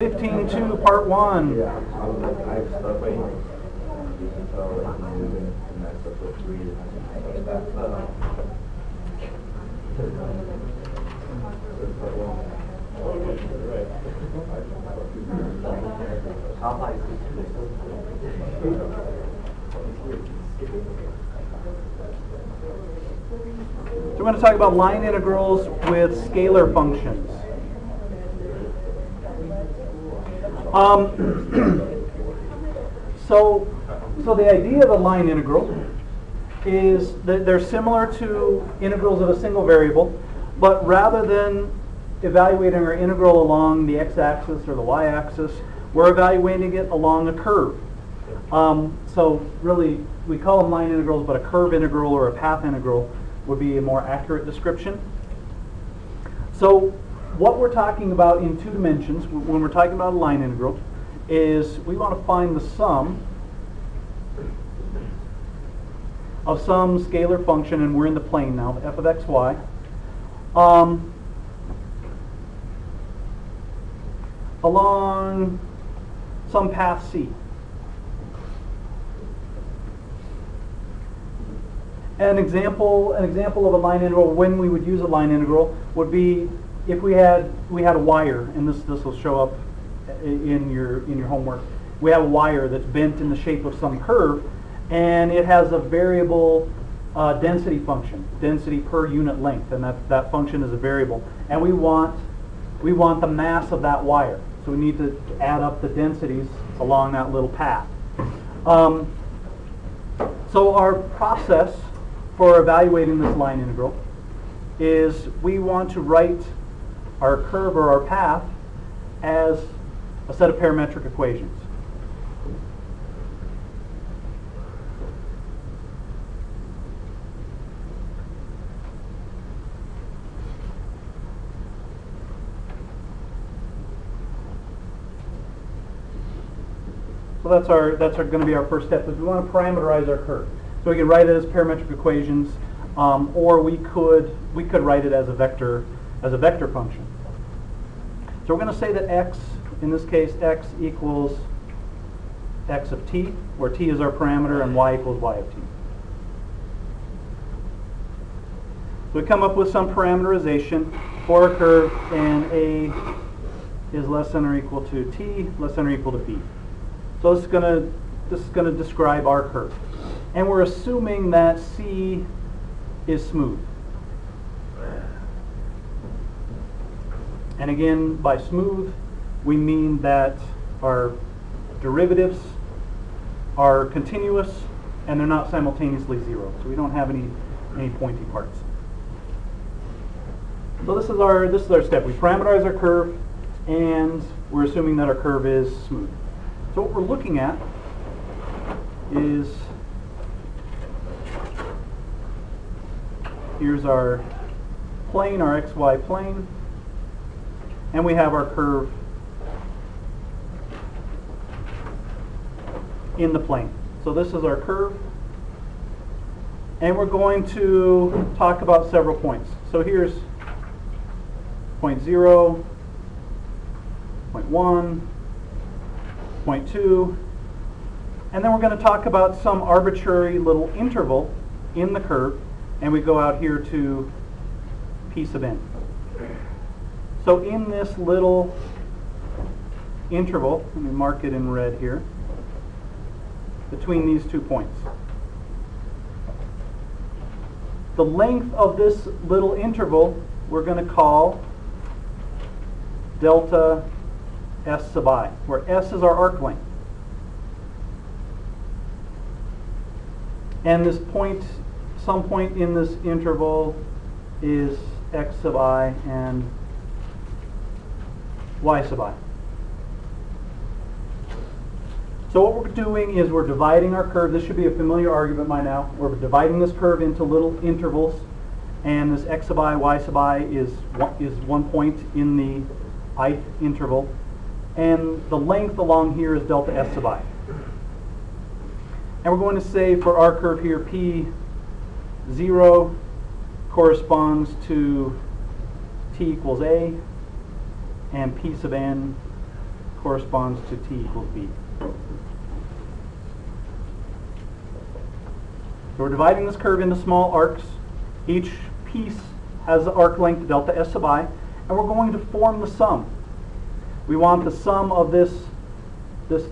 15.2, part 1. So we're going to talk about line integrals with scalar functions. So the idea of a line integral is that they're similar to integrals of a single variable, but rather than evaluating our integral along the x-axis or the y-axis, we're evaluating it along a curve. So really, we call them line integrals, but a curve integral or a path integral would be a more accurate description. So what we're talking about in two dimensions, when we're talking about a line integral, is we want to find the sum of some scalar function, and we're in the plane now, f of x, y, along some path C. An example of a line integral, when we would use a line integral, would be if we had a wire, and this will show up in your homework. We have a wire that's bent in the shape of some curve, and it has a variable density function, density per unit length, and that function is a variable. And we want the mass of that wire, so we need to add up the densities along that little path. So our process for evaluating this line integral is we want to write our curve or our path as a set of parametric equations. So that's going to be our first step, is we want to parameterize our curve. So we can write it as parametric equations, or we could write it as a vector function. So we're going to say that x, in this case, x equals x of t, where t is our parameter, and y equals y of t. So we come up with some parameterization for a curve, and a is less than or equal to t, less than or equal to b. So this is going to describe our curve, and we're assuming that C is smooth. And again, by smooth, we mean that our derivatives are continuous and they're not simultaneously zero. So we don't have any pointy parts. So this is our step. We parameterize our curve, and we're assuming that our curve is smooth. So what we're looking at is, here's our plane, our xy plane, and we have our curve in the plane. So this is our curve, and we're going to talk about several points. So here's point 0, point 1, point 2, and then we're going to talk about some arbitrary little interval in the curve, and we go out here to p sub n. So in this little interval, let me mark it in red here, between these 2 points, the length of this little interval we're going to call delta s sub I, where s is our arc length. And this point, some point in this interval, is x sub I and y sub I. So what we're doing is we're dividing our curve. This should be a familiar argument by now. We're dividing this curve into little intervals, and this x sub I, y sub I is 1 point in the ith interval, and the length along here is delta s sub I. And we're going to say for our curve here, P0 corresponds to t equals a, and p sub n corresponds to t equals b. So we're dividing this curve into small arcs. Each piece has the arc length delta s sub I, and we're going to form the sum. We want the sum of this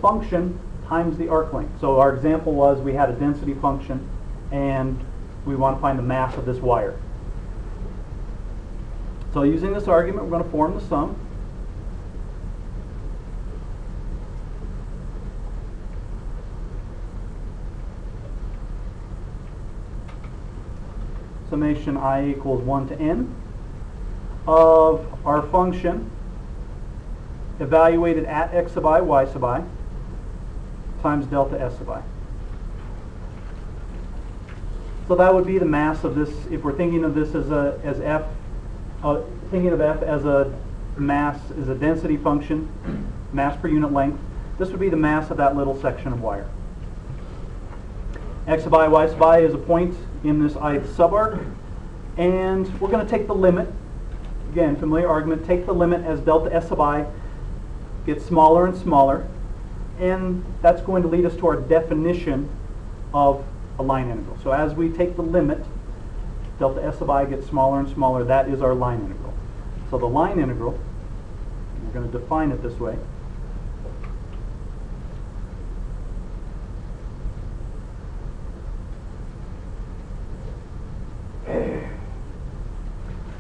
function times the arc length. So our example was we had a density function, and we want to find the mass of this wire. So using this argument, we're going to form the sum. Summation I equals 1 to n of our function evaluated at x sub I, y sub I, times delta s sub I. So that would be the mass of this, if we're thinking of this as f, thinking of f as a mass, as a density function, mass per unit length, this would be the mass of that little section of wire. X sub I, y sub I is a point in this ith subarc, and we're going to take the limit. Again, familiar argument, take the limit as delta s sub I gets smaller and smaller, and that's going to lead us to our definition of a line integral. So as we take the limit, delta s sub I gets smaller and smaller, that is our line integral. So the line integral, we're going to define it this way.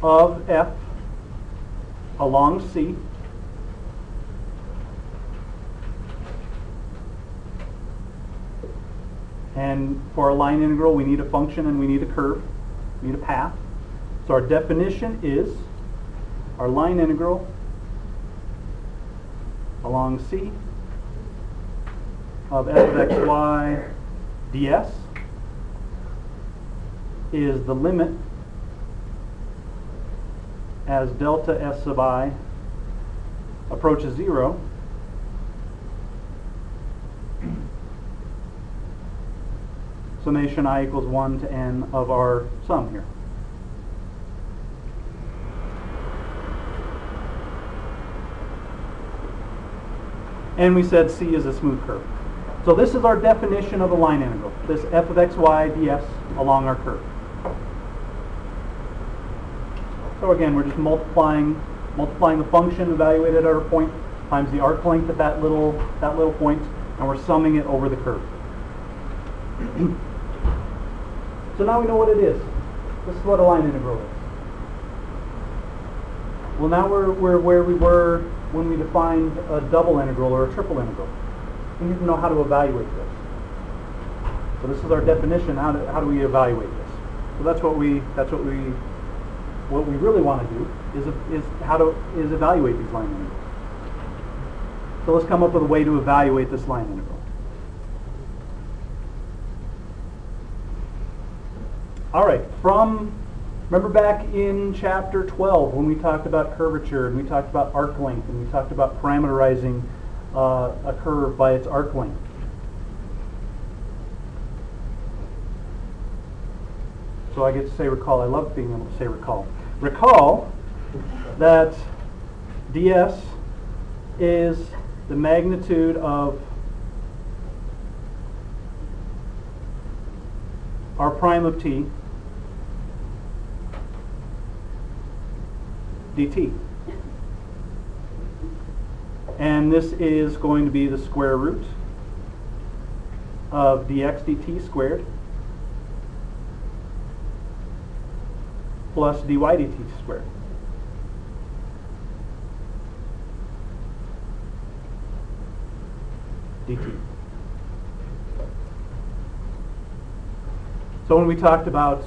Of f along C and for a line integral we need a function and we need a curve, we need a path. So our definition is our line integral along C of f of xy ds is the limit as delta s sub I approaches 0 summation I equals 1 to n of our sum here. And we said C is a smooth curve. So this is our definition of a line integral, this f of xy ds along our curve. So again, we're just multiplying the function evaluated at our point times the arc length at that little point, and we're summing it over the curve. So now we know what it is. This is what a line integral is. Well, now we're where we were when we defined a double integral or a triple integral. We need to know how to evaluate this. So this is our definition. How do we evaluate this? So that's what we really want to do is evaluate these line integrals. So let's come up with a way to evaluate this line integral. All right, remember back in chapter 12 when we talked about curvature and we talked about arc length and we talked about parameterizing a curve by its arc length. So I get to say recall. I love being able to say recall. Recall that ds is the magnitude of r prime of t dt. And this is going to be the square root of dx dt squared plus dy dt squared. dt. So when we talked about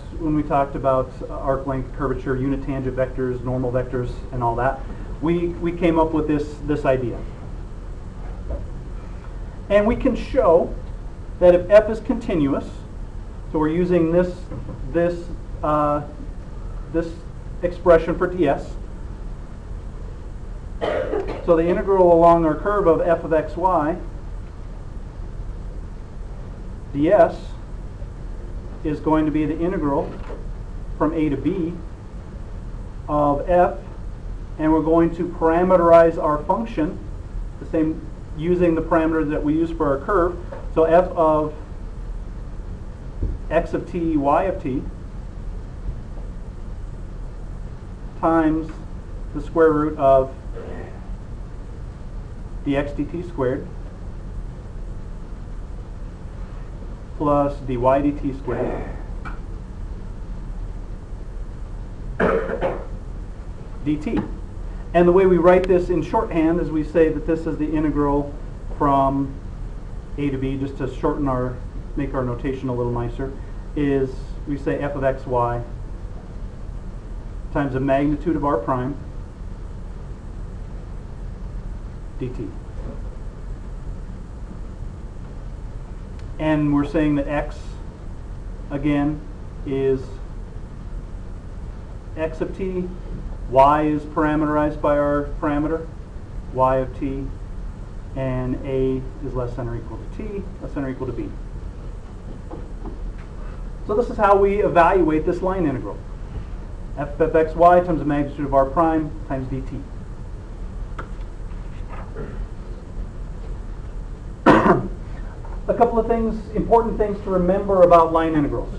arc length, curvature, unit tangent vectors, normal vectors, and all that, we came up with this idea. And we can show that if f is continuous, so we're using this expression for ds. So the integral along our curve of f of xy ds is going to be the integral from a to b of f, and we're going to parameterize our function the same using the parameters that we use for our curve. So f of x of t, y of t times the square root of dx dt squared plus dy dt squared dt. And the way we write this in shorthand is we say that this is the integral from a to b, just to shorten our, make our notation a little nicer, is we say f of xy times the magnitude of r prime dt. And we're saying that x, again, is x of t, y is parameterized by our parameter, y of t, and a is less than or equal to t, less than or equal to b. So this is how we evaluate this line integral. F of xy times the magnitude of r prime times dt. A couple of things, important things to remember about line integrals.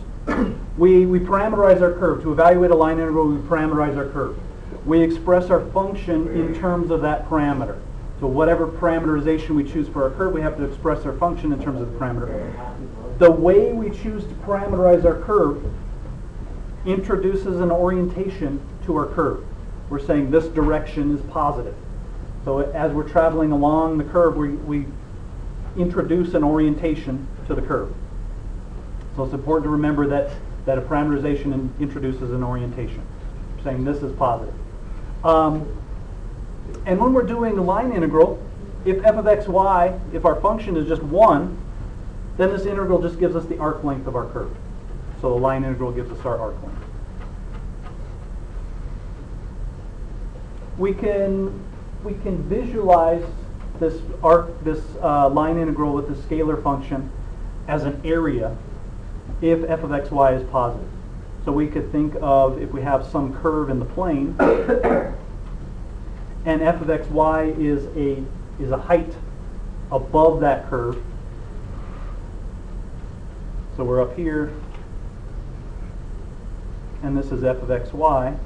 We parameterize our curve. To evaluate a line integral, we parameterize our curve. We express our function in terms of that parameter. So whatever parameterization we choose for our curve, we have to express our function in terms of the parameter. The way we choose to parameterize our curve introduces an orientation to our curve. We're saying this direction is positive. So as we're traveling along the curve, we introduce an orientation to the curve. So it's important to remember that a parameterization introduces an orientation. We're saying this is positive. And when we're doing a line integral, if f of xy, if our function is just 1, then this integral just gives us the arc length of our curve. So the line integral gives us our arc length. We can visualize this line integral with the scalar function as an area if f of xy is positive. So we could think of if we have some curve in the plane and f of xy is a height above that curve. So we're up here and this is f of xy.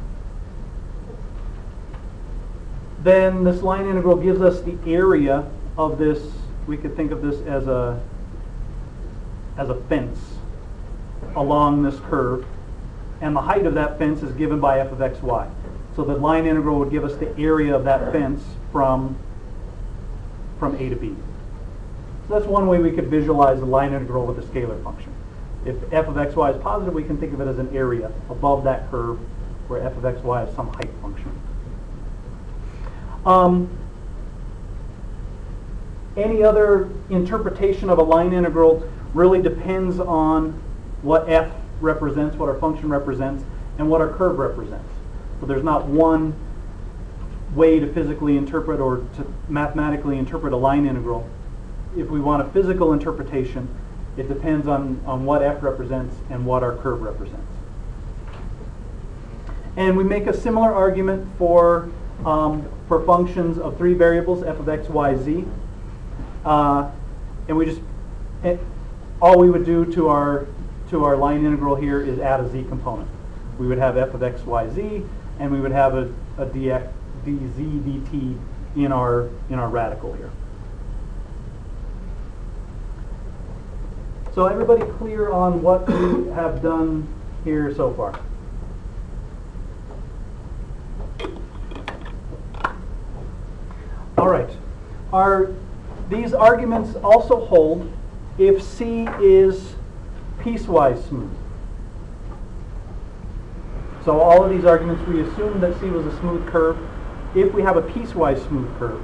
Then this line integral gives us the area of this. We could think of this as a fence along this curve, and the height of that fence is given by f of xy. So the line integral would give us the area of that fence from a to b. So that's one way we could visualize the line integral with a scalar function. If f of xy is positive, we can think of it as an area above that curve where f of xy is some height function. Any other interpretation of a line integral really depends on what f represents, what our function represents, and what our curve represents. So there's not one way to physically interpret or to mathematically interpret a line integral. If we want a physical interpretation, it depends on what f represents and what our curve represents. And we make a similar argument for functions of 3 variables, f of x, y, z. And we just, all we would do to our line integral here is add a z component. We would have f of x, y, z, and we would have a dx, dz, dt in our radical here. So everybody clear on what we have done here so far? All right. These arguments also hold if C is piecewise smooth. So all of these arguments, we assume that C was a smooth curve. If we have a piecewise smooth curve,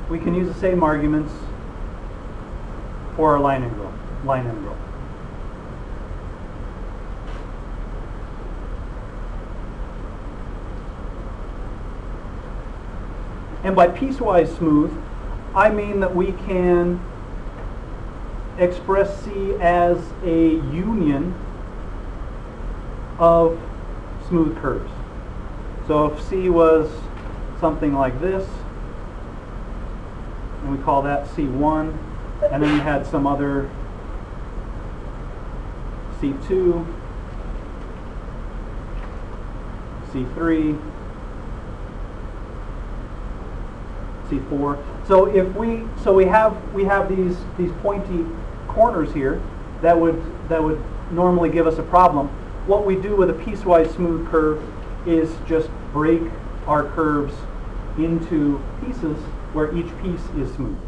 we can use the same arguments for our line integral. And by piecewise smooth, I mean that we can express C as a union of smooth curves. So if C was something like this, and we call that C1, and then we had some other C2, C3, C4. So if we have these pointy corners here that would normally give us a problem. What we do with a piecewise smooth curve is just break our curves into pieces where each piece is smooth.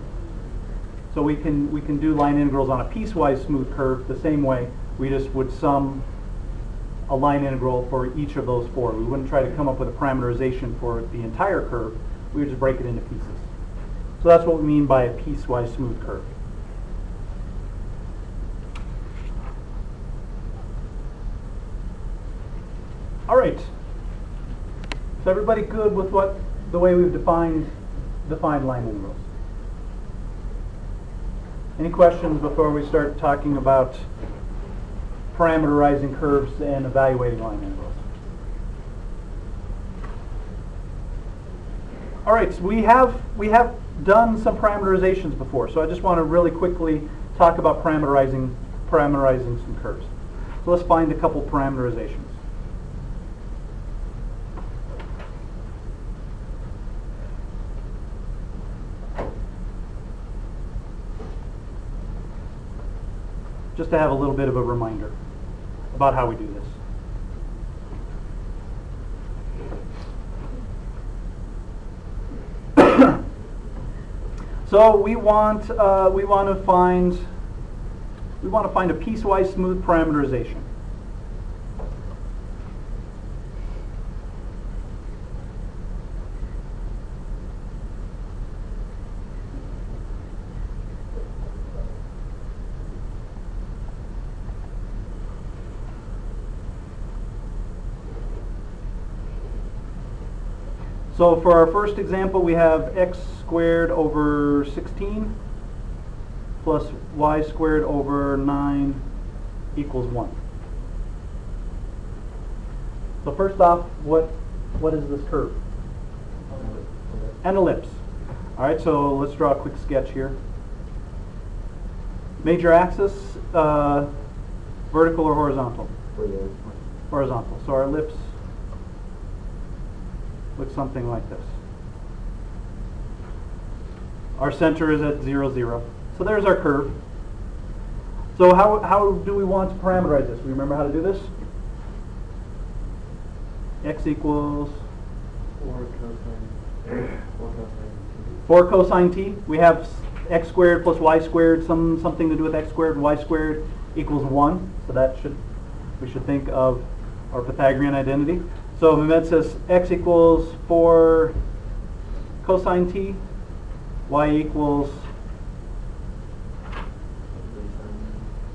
So we can do line integrals on a piecewise smooth curve the same way. We just would sum a line integral for each of those four. We wouldn't try to come up with a parameterization for the entire curve. We would just break it into pieces. So that's what we mean by a piecewise smooth curve. All right. So everybody good with the way we've defined line integrals? Any questions before we start talking about parameterizing curves and evaluating line integrals? All right, so we have done some parameterizations before, so I just want to really quickly talk about parameterizing some curves. So let's find a couple parameterizations. Just to have a little bit of a reminder about how we do this. So we want to find a piecewise smooth parameterization. So for our first example, we have x squared over 16 plus y squared over 9 equals 1. So first off, what is this curve? An ellipse. All right, so let's draw a quick sketch here. Major axis, vertical or horizontal? Horizontal. So our ellipse looks something like this. Our center is at 0, 0. So there's our curve. So how do we want to parameterize this? We remember how to do this? X equals 4 cosine t. We have x squared plus y squared, something to do with x squared and y squared equals 1. So we should think of our Pythagorean identity. So Mehmet says x equals 4 cosine t, y equals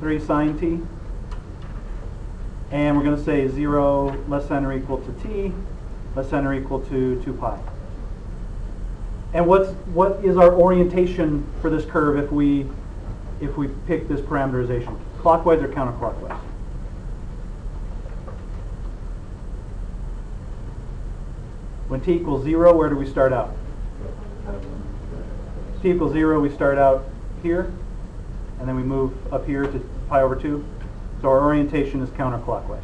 3 sine t, and we're going to say 0 less than or equal to t, less than or equal to 2 pi. And what is our orientation for this curve if we pick this parameterization? Clockwise or counterclockwise? When t equals 0, where do we start out? T equals 0, we start out here, and then we move up here to pi over 2. So our orientation is counterclockwise.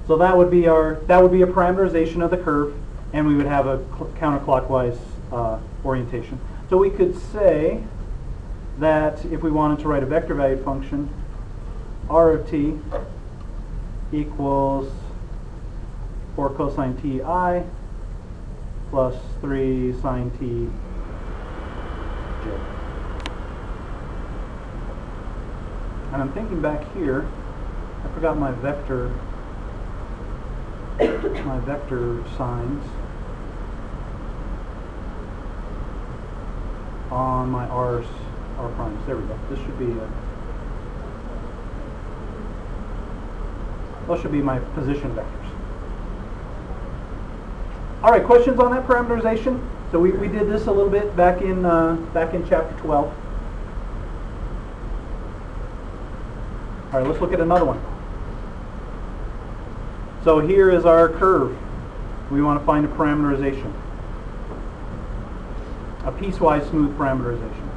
So that would be a parameterization of the curve, and we would have a counterclockwise orientation. So we could say that if we wanted to write a vector valued function, r of t equals 4 cosine t I plus 3 sine t j. And I'm thinking back here, I forgot my vector signs on my r primes. There we go. This should be those should be my position vectors. All right, questions on that parameterization? So we did this a little bit back in chapter 12. All right, let's look at another one. So here is our curve. We want to find a parameterization, a piecewise smooth parameterization.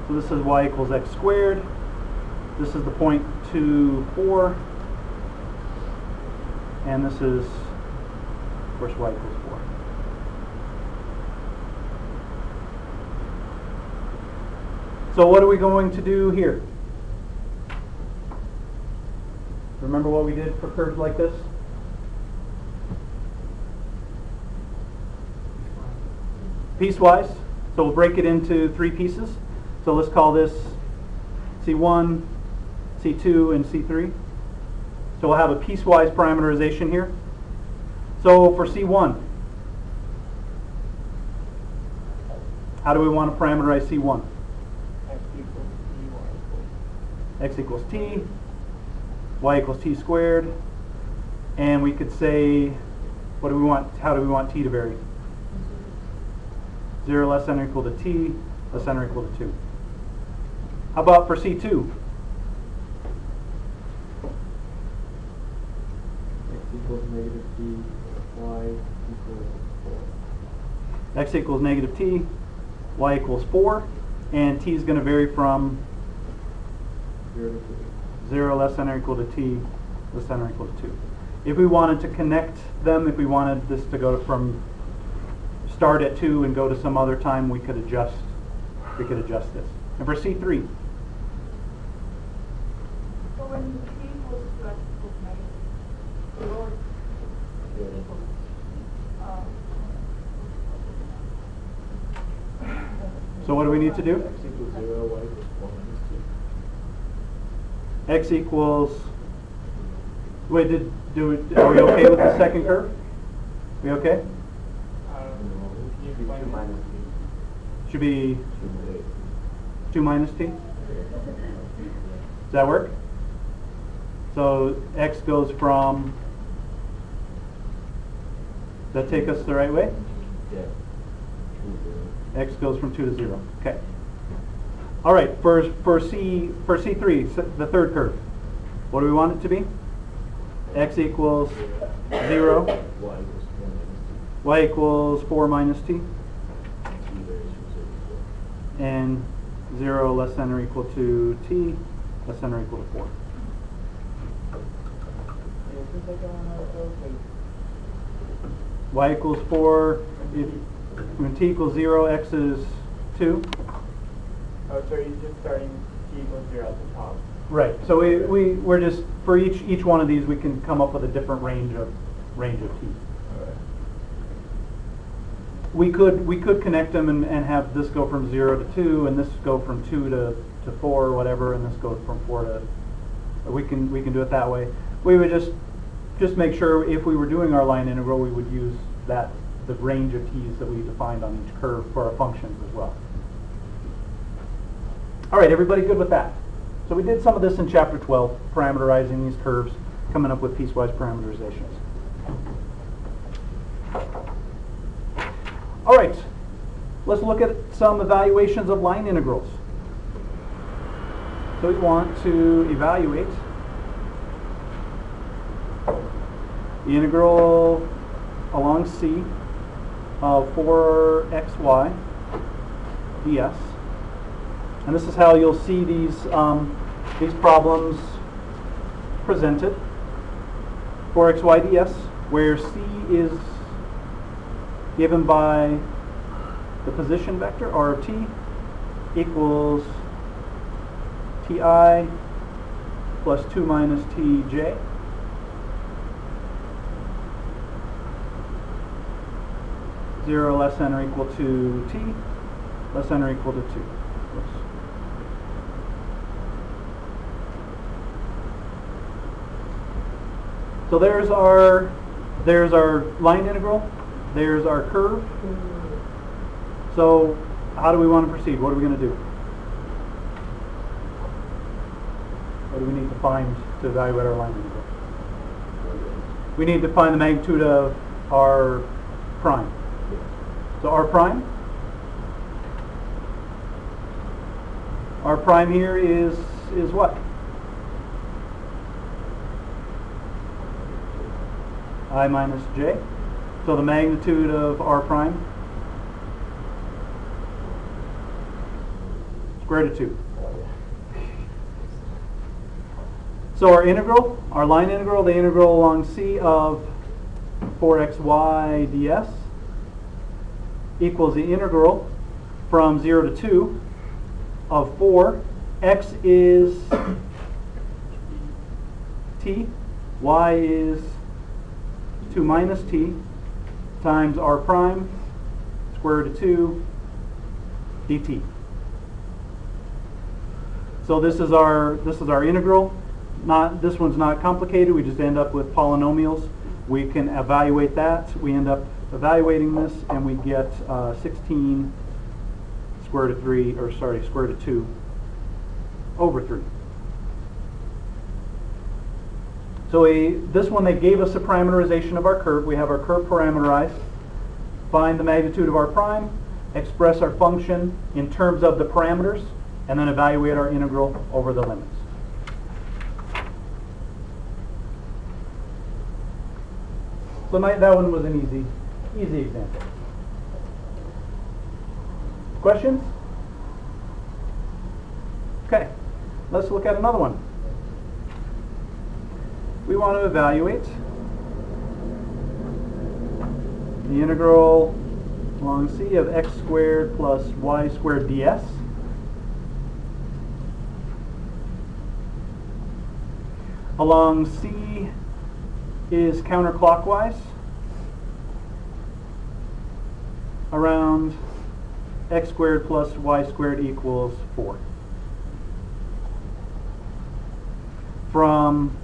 So this is y equals x squared. This is the point 2, 4. And this is, of course, y equals 4. So what are we going to do here? Remember what we did for curves like this? Piecewise. So we'll break it into 3 pieces. So let's call this C1, C2, and C3. So we'll have a piecewise parameterization here. So for C1, how do we want to parameterize C1? X equals t, y equals t squared, and we could say, what do we want? How do we want t to vary? 0 less than or equal to t, less than or equal to 2. How about for C2? X equals negative t, y equals 4. X equals negative t, y equals 4, and t is going to vary from 0 to 2. 0 less than or equal to t, less than or equal to 2. If we wanted to connect them, if we wanted this to go from start at 2 and go to some other time, we could adjust this. And for C3, So when t equals to x equals negative, or equals, so what do we need to do? X equals 0, y equals 4 minus 2. X equals, wait, are we okay with the second curve? We okay? Should be 2 minus t. Should be 2 minus t? Does that work? So x goes from, does that take us the right way? Yeah. X goes from 2 to 0. Okay. All right, for C3, the third curve, what do we want it to be? X equals 0, y equals 4 minus t, and 0 less than or equal to t, less than or equal to 4. Y equals 4, when t equals 0, x is 2. Oh, so you're just starting t equals 0 at the top. Right. So we're just, for each one of these, we can come up with a different range of t. We could connect them and have this go from 0 to 2, and this go from 2 to 4 or whatever, and this goes from 4 to. We can do it that way. We would just make sure if we were doing our line integral, we would use the range of t's that we defined on each curve for our functions as well. All right, everybody good with that? So we did some of this in chapter 12, parameterizing these curves, coming up with piecewise parameterizations. All right, let's look at some evaluations of line integrals. So we want to evaluate the integral along C of 4xy ds. And this is how you'll see these problems presented. 4xy ds, where C is given by the position vector, r of t, equals ti plus 2 minus tj. Zero less than or equal to t, less than or equal to 2. Oops. So there's our line integral. There's our curve. So how do we want to proceed? What are we going to do? What do we need to find to evaluate our line integral? We need to find the magnitude of r prime. So r prime here is what? I minus j. So the magnitude of r prime, square root of 2. So our integral, our line integral, the integral along c of 4xy ds equals the integral from 0 to 2 of 4. X is t, y is 2 minus t times r prime square root of 2 dt. So this is our integral. This one's not complicated. We just end up with polynomials. We can evaluate that. We end up evaluating this, and we get 16 square root of 3, or sorry, square root of 2 over 3. So this one, they gave us a parameterization of our curve. We have our curve parameterized. Find the magnitude of r prime, express our function in terms of the parameters, and then evaluate our integral over the limits. So that one was an easy example. Questions? Okay, let's look at another one. We want to evaluate the integral along c of x squared plus y squared ds. Along c is counterclockwise around x squared plus y squared equals 4. From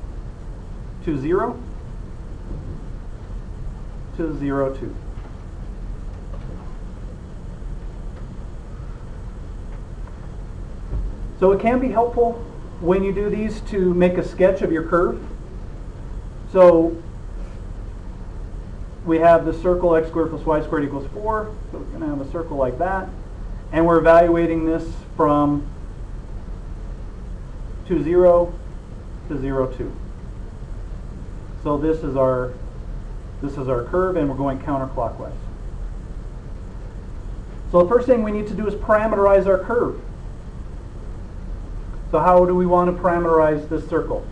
0 to 0, 2. So it can be helpful when you do these to make a sketch of your curve. So we have the circle x squared plus y squared equals 4. So we're going to have a circle like that. And we're evaluating this from 0 to 0, 2. So this is our curve, and we're going counterclockwise. So the first thing we need to do is parameterize our curve. So how do we want to parameterize this circle?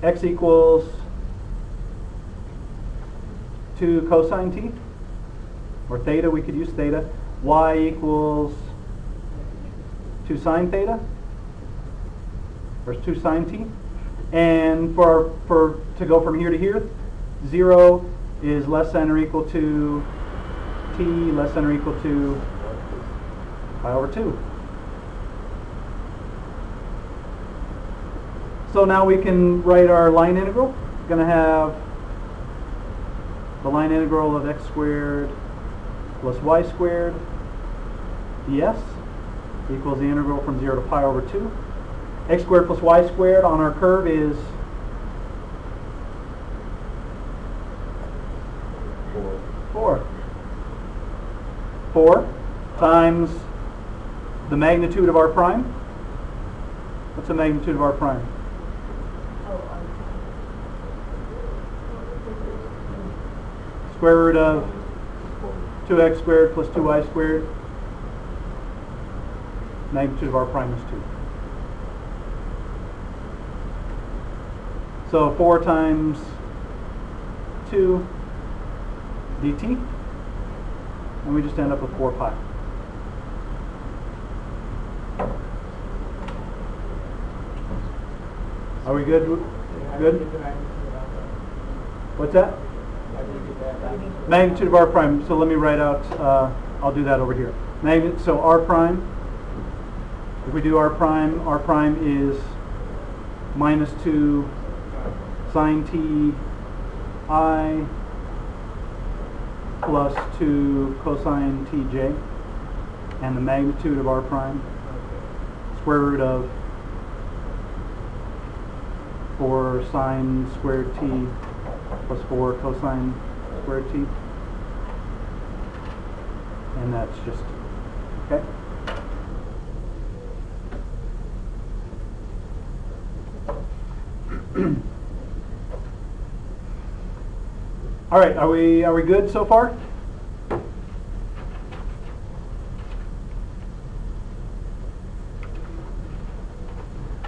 X equals 2 cosine t, or theta, we could use theta. Y equals 2 sine theta, or 2 sine t. And to go from here to here, 0 is less than or equal to t less than or equal to pi over 2. So now we can write our line integral. We're going to have the line integral of x squared plus y squared ds equals the integral from 0 to pi over 2. X squared plus y squared on our curve is 4 times the magnitude of r prime. What's the magnitude of r prime? Square root of 2x squared plus 2y squared. Magnitude of r prime is 2. So 4 times 2 dt, and we just end up with 4 pi. Are we good? Good? What's that? Magnitude of r prime. So let me write out, I'll do that over here. So r prime, if we do r prime is minus 2 sine t I plus 2 cosine tj, and the magnitude of r prime, square root of 4 sine squared t plus 4 cosine squared t. And that's just, okay? All right, are we good so far?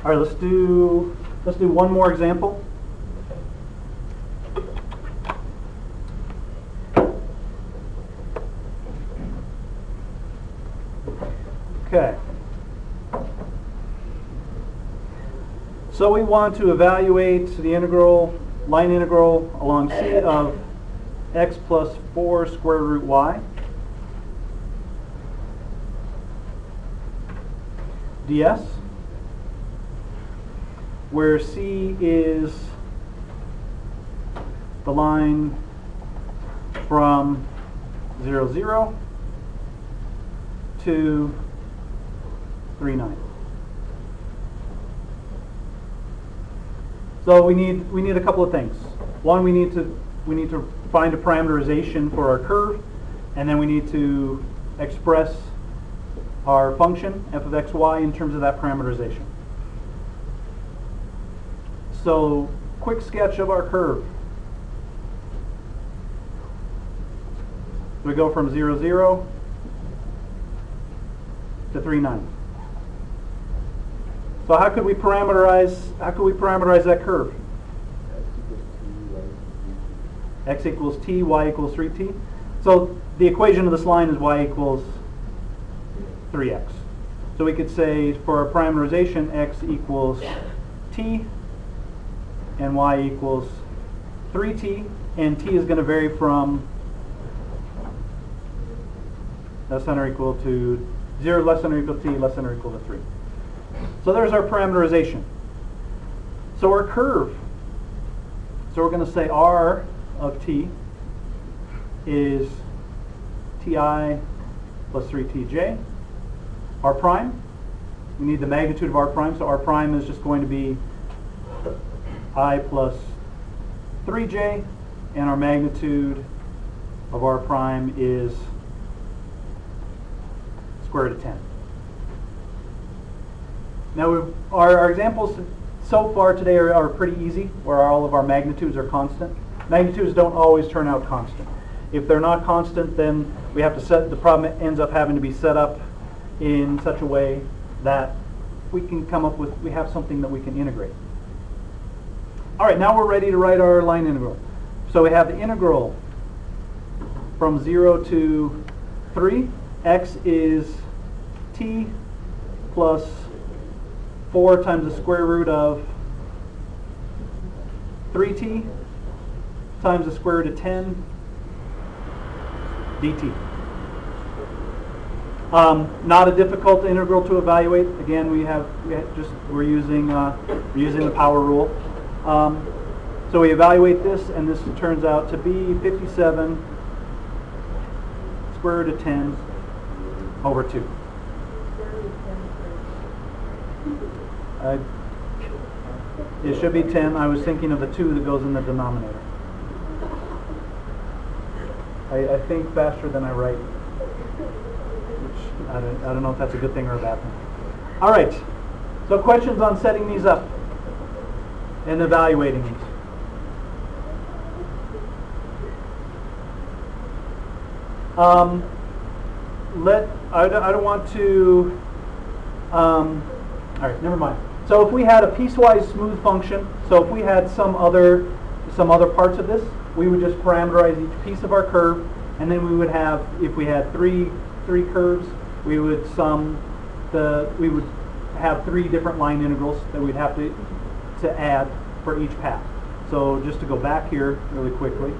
All right, let's do one more example. Okay. So we want to evaluate the integral, line integral along C of x plus 4 square root y ds, where C is the line from 0, 0 to 3, 9. So we need a couple of things. One, we need to find a parameterization for our curve, and then we need to express our function f of x, y in terms of that parameterization. So, quick sketch of our curve. We go from 0, 0 to 3, 9. So how could we parameterize that curve? X equals t, y equals 3t. So the equation of this line is y equals 3x. So we could say for our parameterization, x equals t and y equals 3t, and t is going to vary from less than or equal to 0, less than or equal to t, less than or equal to 3. So there's our parameterization. So our curve, so we're going to say r of t is ti plus 3tj. R prime, we need the magnitude of r prime, so r prime is just going to be I plus 3j, and our magnitude of r prime is square root of 10. Now our examples so far today are pretty easy, where all of our magnitudes are constant. Magnitudes don't always turn out constant. If they're not constant, then we have to the problem ends up having to be set up in such a way that we can come up with, we have something that we can integrate. All right, now we're ready to write our line integral. So we have the integral from 0 to 3. X is t plus 4 times the square root of 3t times the square root of 10 dt. Not a difficult integral to evaluate. Again, we're using the power rule. So we evaluate this, and this turns out to be 57 square root of 10 over 2. It should be 10. I was thinking of the 2 that goes in the denominator. I think faster than I write, which I don't know if that's a good thing or a bad thing. All right. So questions on setting these up and evaluating these. I don't want to. All right, never mind. So if we had a piecewise smooth function, so if we had some other parts of this, we would just parameterize each piece of our curve, and then we would have, if we had three curves, we would have 3 different line integrals that we'd have to add for each path. So just to go back here really quickly,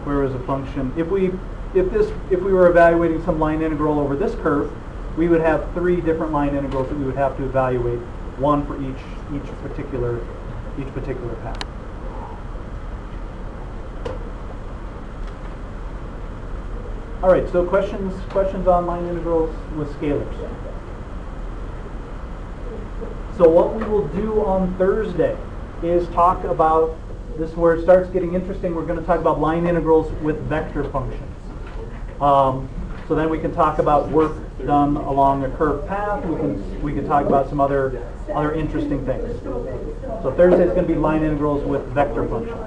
where was a function? If we were evaluating some line integral over this curve, we would have 3 different line integrals that we would have to evaluate, one for each particular path. All right, so questions on line integrals with scalars. So what we will do on Thursday is talk about, this is where it starts getting interesting, we're going to talk about line integrals with vector functions. So then we can talk about work done along a curved path. We can talk about some other interesting things. So Thursday is going to be line integrals with vector functions.